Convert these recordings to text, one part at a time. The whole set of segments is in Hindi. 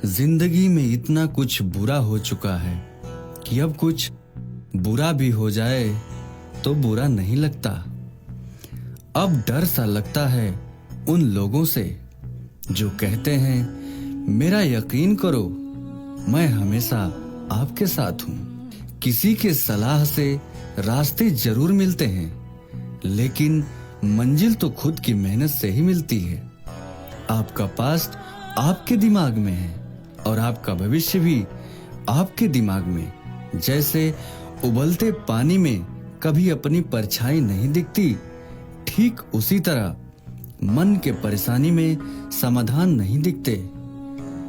जिंदगी में इतना कुछ बुरा हो चुका है कि अब कुछ बुरा भी हो जाए तो बुरा नहीं लगता। अब डर सा लगता है उन लोगों से जो कहते हैं मेरा यकीन करो, मैं हमेशा आपके साथ हूं। किसी के सलाह से रास्ते जरूर मिलते हैं, लेकिन मंजिल तो खुद की मेहनत से ही मिलती है। आपका पास्ट आपके दिमाग में है और आपका भविष्य भी आपके दिमाग में। जैसे उबलते पानी में कभी अपनी परछाई नहीं दिखती, ठीक उसी तरह मन के परेशानी में समाधान नहीं दिखते।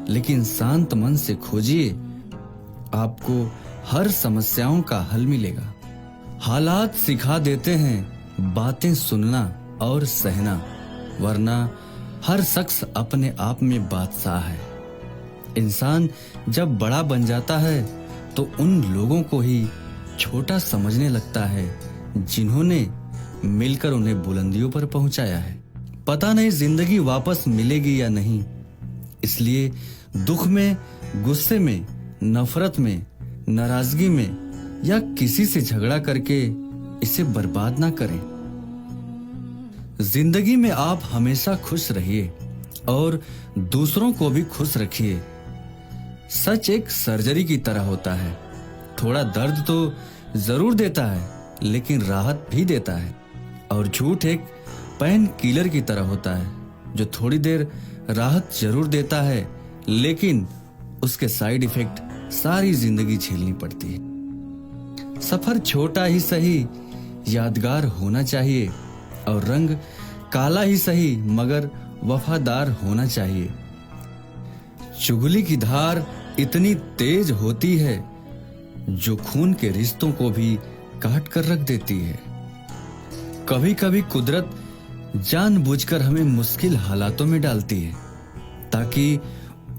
लेकिन शांत मन से खोजिए, आपको हर समस्याओं का हल मिलेगा। हालात सिखा देते हैं बातें सुनना और सहना, वरना हर शख्स अपने आप में बादशाह है। इंसान जब बड़ा बन जाता है तो उन लोगों को ही छोटा समझने लगता है जिन्होंने मिलकर उन्हें बुलंदियों पर पहुंचाया है। पता नहीं जिंदगी वापस मिलेगी या नहीं, इसलिए दुख में, गुस्से में, नफरत में, नाराजगी में या किसी से झगड़ा करके इसे बर्बाद ना करें। जिंदगी में आप हमेशा खुश रहिए और दूसरों को भी खुश रखिए। सच एक सर्जरी की तरह होता है, थोड़ा दर्द तो जरूर देता है लेकिन राहत भी देता है। और झूठ एक पेन किलर की तरह होता है जो थोड़ी देर राहत जरूर देता है, लेकिन उसके साइड इफेक्ट सारी जिंदगी झेलनी पड़ती है। सफर छोटा ही सही यादगार होना चाहिए और रंग काला ही सही मगर वफादार होना चाहिए। चुगली की धार इतनी तेज होती है जो खून के रिश्तों को भी काट कर रख देती है। कभी कभी कुदरत जानबूझकर हमें मुश्किल हालातों में डालती है ताकि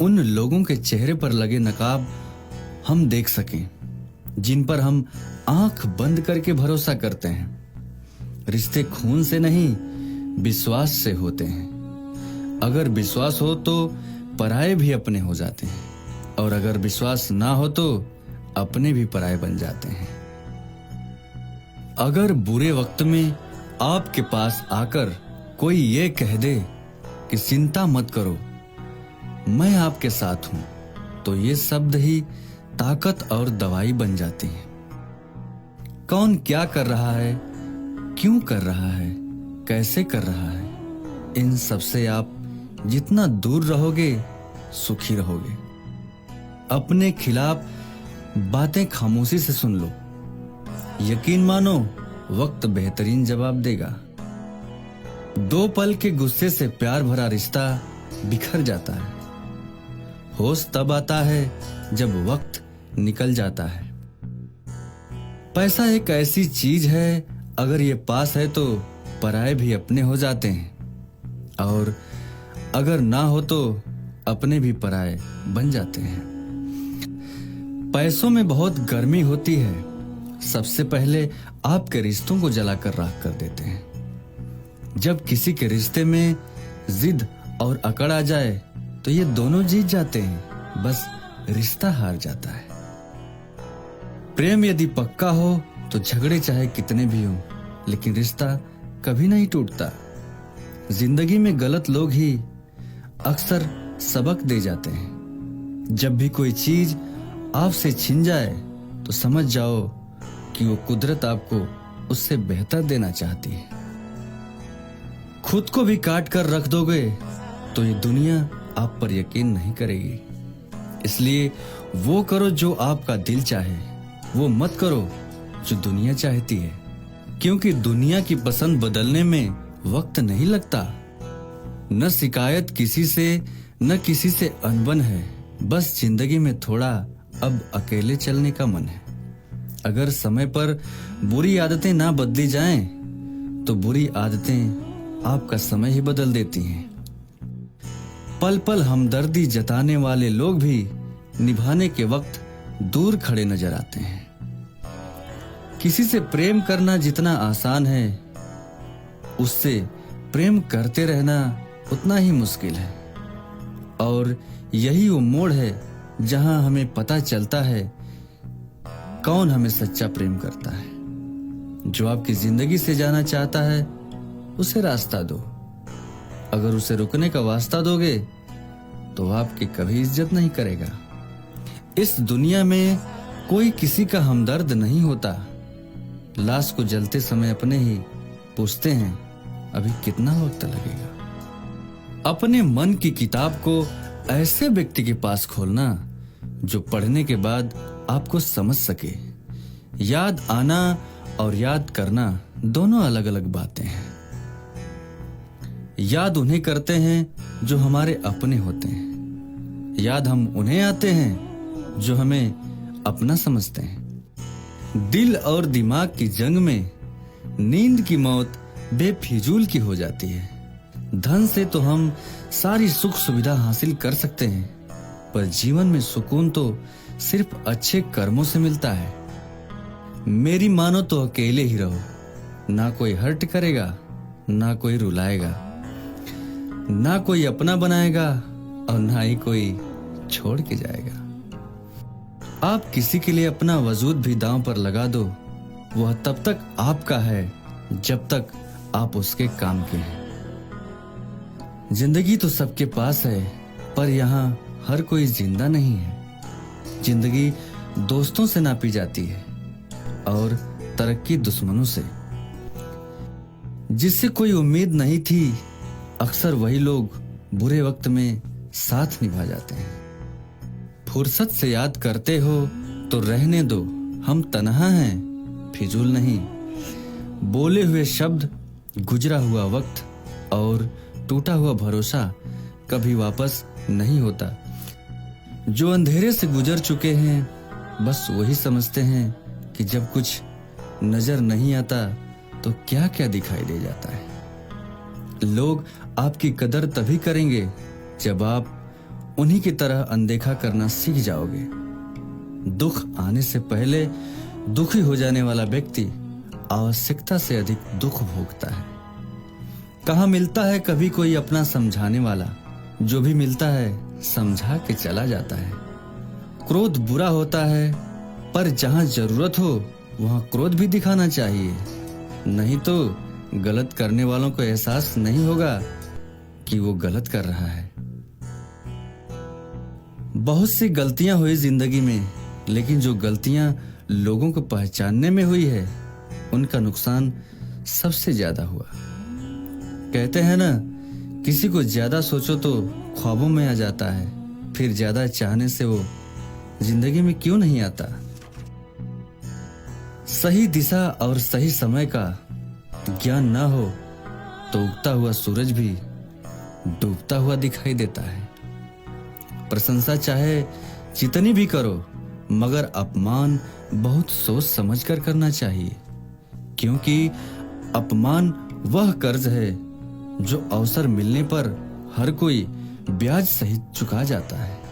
उन लोगों के चेहरे पर लगे नकाब हम देख सकें जिन पर हम आंख बंद करके भरोसा करते हैं। रिश्ते खून से नहीं, विश्वास से होते हैं। अगर विश्वास हो तो पराये भी अपने हो जाते हैं, और अगर विश्वास ना हो तो अपने भी पराये बन जाते हैं। अगर बुरे वक्त में आपके पास आकर कोई ये कह दे कि चिंता मत करो, मैं आपके साथ हूं, तो ये शब्द ही ताकत और दवाई बन जाती है। कौन क्या कर रहा है, क्यों कर रहा है, कैसे कर रहा है, इन सब से आप जितना दूर रहोगे सुखी रहोगे। अपने खिलाफ बातें खामोशी से सुन लो, यकीन मानो वक्त बेहतरीन जवाब देगा। दो पल के गुस्से से प्यार भरा रिश्ता बिखर जाता है। होश तब आता है जब वक्त निकल जाता है। पैसा एक ऐसी चीज है, अगर ये पास है तो पराये भी अपने हो जाते हैं, और अगर ना हो तो अपने भी पराये बन जाते हैं। पैसों में बहुत गर्मी होती है, सबसे पहले आपके रिश्तों को जलाकर राख कर देते हैं। जब किसी के रिश्ते में जिद और अकड़ आ जाए तो ये दोनों जीत जाते हैं, बस रिश्ता हार जाता है। प्रेम यदि पक्का हो तो झगड़े चाहे कितने भी हों, लेकिन रिश्ता कभी नहीं टूटता। जिंदगी में गलत लोग ही अक्सर सबक दे जाते हैं। जब भी कोई चीज आपसे छिन जाए तो समझ जाओ कि वो कुदरत आपको उससे बेहतर देना चाहती है। खुद को भी काट कर रख दोगे तो ये दुनिया आप पर यकीन नहीं करेगी। इसलिए वो करो जो आपका दिल चाहे, वो मत करो जो दुनिया चाहती है, क्योंकि दुनिया की पसंद बदलने में वक्त नहीं लगता। न शिकायत किसी से, न किसी से अनबन है, बस जिंदगी में थोड़ा अब अकेले चलने का मन है। अगर समय पर बुरी आदतें ना बदली जाएं, तो बुरी आदतें आपका समय ही बदल देती हैं। पल पल हमदर्दी जताने वाले लोग भी निभाने के वक्त दूर खड़े नजर आते हैं। किसी से प्रेम करना जितना आसान है, उससे प्रेम करते रहना उतना ही मुश्किल है। और यही वो मोड़ है जहां हमें पता चलता है कौन हमें सच्चा प्रेम करता है। जो आपकी जिंदगी से जाना चाहता है उसे रास्ता दो। अगर उसे रुकने का वास्ता दोगे तो आपकी कभी इज्जत नहीं करेगा। इस दुनिया में कोई किसी का हमदर्द नहीं होता। लाश को जलते समय अपने ही पूछते हैं अभी कितना वक्त लगेगा। अपने मन की किताब को ऐसे व्यक्ति के पास खोलना जो पढ़ने के बाद आपको समझ सके। याद आना और याद करना दोनों अलग अलग बातें हैं। याद उन्हें करते हैं जो हमारे अपने होते हैं। याद हम उन्हें आते हैं जो हमें अपना समझते हैं। दिल और दिमाग की जंग में नींद की मौत बेफिजूल की हो जाती है। धन से तो हम सारी सुख सुविधा हासिल कर सकते हैं, पर जीवन में सुकून तो सिर्फ अच्छे कर्मों से मिलता है। मेरी मानो तो अकेले ही रहो, ना कोई हर्ट करेगा, ना कोई रुलाएगा, ना कोई अपना बनाएगा और ना ही कोई छोड़ के जाएगा। आप किसी के लिए अपना वजूद भी दांव पर लगा दो, वह तब तक आपका है जब तक आप उसके काम के हैं। जिंदगी तो सबके पास है, पर यहाँ हर कोई जिंदा नहीं है। जिंदगी दोस्तों से नापी जाती है और तरक्की दुश्मनों से। जिससे कोई उम्मीद नहीं थी, अक्सर वही लोग बुरे वक्त में साथ निभा जाते हैं। फुर्सत से याद करते हो तो रहने दो, हम तन्हा हैं, फिजूल नहीं। बोले हुए शब्द, गुजरा हुआ वक्त और टूटा हुआ भरोसा कभी वापस नहीं होता। जो अंधेरे से गुजर चुके हैं बस वही समझते हैं कि जब कुछ नजर नहीं आता तो क्या क्या दिखाई दे जाता है। लोग आपकी कदर तभी करेंगे जब आप उन्हीं की तरह अनदेखा करना सीख जाओगे। दुख आने से पहले दुखी हो जाने वाला व्यक्ति आवश्यकता से अधिक दुख भोगता है। कहाँ मिलता है कभी कोई अपना समझाने वाला, जो भी मिलता है समझा के चला जाता है। क्रोध बुरा होता है, पर जहां जरूरत हो वहां क्रोध भी दिखाना चाहिए, नहीं तो गलत करने वालों को एहसास नहीं होगा कि वो गलत कर रहा है। बहुत सी गलतियां हुई जिंदगी में, लेकिन जो गलतियां लोगों को पहचानने में हुई है उनका नुकसान सबसे ज्यादा हुआ। कहते हैं ना, किसी को ज्यादा सोचो तो ख्वाबों में आ जाता है, फिर ज्यादा चाहने से वो जिंदगी में क्यों नहीं आता। सही दिशा और सही समय का ज्ञान ना हो तो उगता हुआ सूरज भी डूबता हुआ दिखाई देता है। प्रशंसा चाहे जितनी भी करो, मगर अपमान बहुत सोच समझकर करना चाहिए, क्योंकि अपमान वह कर्ज है जो अवसर मिलने पर हर कोई ब्याज सहित चुका जाता है।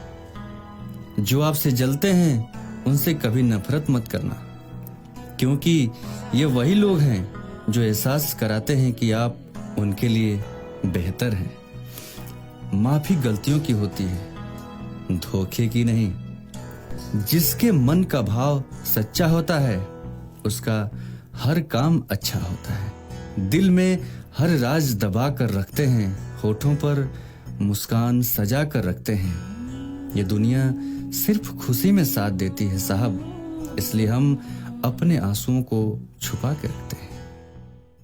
जो आपसे जलते हैं उनसे कभी नफरत मत करना, क्योंकि ये वही लोग हैं जो एहसास कराते हैं कि आप उनके लिए बेहतर हैं। माफी गलतियों की होती है, धोखे की नहीं। जिसके मन का भाव सच्चा होता है उसका हर काम अच्छा होता है। दिल में हर राज दबा कर रखते हैं, होठों पर मुस्कान सजा कर रखते हैं। ये दुनिया सिर्फ खुशी में साथ देती है साहब, इसलिए हम अपने आंसुओं को छुपा के रखते हैं।